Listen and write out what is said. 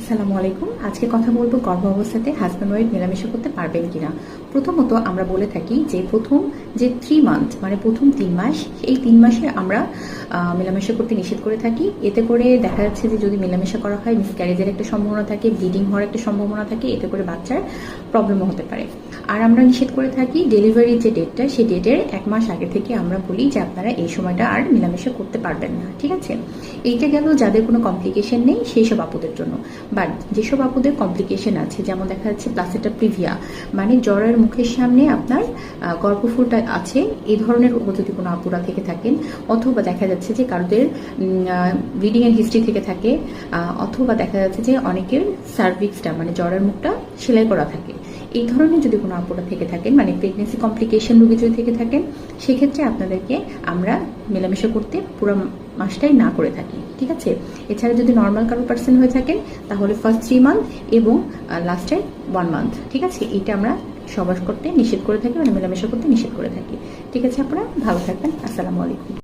আসসালামু আলাইকুম। আজকে কথা বলবো গর্ভাবস্থাতে হাজব্যান্ড ওয়াইফ মেলামেশা করতে পারবেন কিনা। প্রথমত আমরা বলে থাকি যে প্রথম যে 3 মান্থ মানে প্রথম 3 মাস, এই 3 মাসে আমরা মেলামেশা করতে নিষেধ করে থাকি। এতে করে দেখা যাচ্ছে যে যদি মেলামেশা করা হয় মিসক্যারেজের একটা সম্ভাবনা থাকে, ব্লিডিং হওয়ার একটা সম্ভাবনা থাকে, এতে করে বাচ্চার প্রবলেমও হতে পারে। আর আমরা নিষেধ করে থাকি ডেলিভারির যে ডেটটা, সেই ডেটের 1 মাস আগে থেকে আমরা বলি যে আপনারা এই সময়টা আর মেলামেশা করতে পারবেন না। ঠিক আছে, এইটা গেল যাদের কোনো কমপ্লিকেশন নেই সেই সব আপুদের জন্য। বাট যেসব আপুদের কমপ্লিকেশন আছে, যেমন দেখা যাচ্ছে প্লাসেন্টা প্রিভিয়া মানে জ্বরের মুখের সামনে আপনার গর্ভফুলটা আছে, এই ধরনের যদি কোনো আপুরা থেকে থাকেন, অথবা দেখা যাচ্ছে যে কারোদের ব্লিডিং এর হিস্ট্রি থেকে থাকে, অথবা দেখা যাচ্ছে যে অনেকের সার্ভিক্সটা মানে জ্বরের মুখটা সেলাই করা থাকে, এই ধরনের যদি কোনো আপুরা থেকে থাকেন মানে প্রেগনেন্সি কমপ্লিকেশন রোগী যদি থেকে থাকেন, সেক্ষেত্রে আপনাদেরকে আমরা মেলামেশা করতে পুরো মাসটাই না করে থাকি। ঠিক আছে, এছাড়া যদি নর্মাল কারো পার্সন হয়ে থাকেন তাহলে ফার্স্ট 3 মান্থ এবং লাস্টের 1 মান্থ, ঠিক আছে, এইটা আমরা সবাস করতে নিষেধ করে থাকি, মানে মেলামেশা করতে নিষেধ করে থাকি। ঠিক আছে, আপনারা ভালো থাকবেন। আসসালামু আলাইকুম।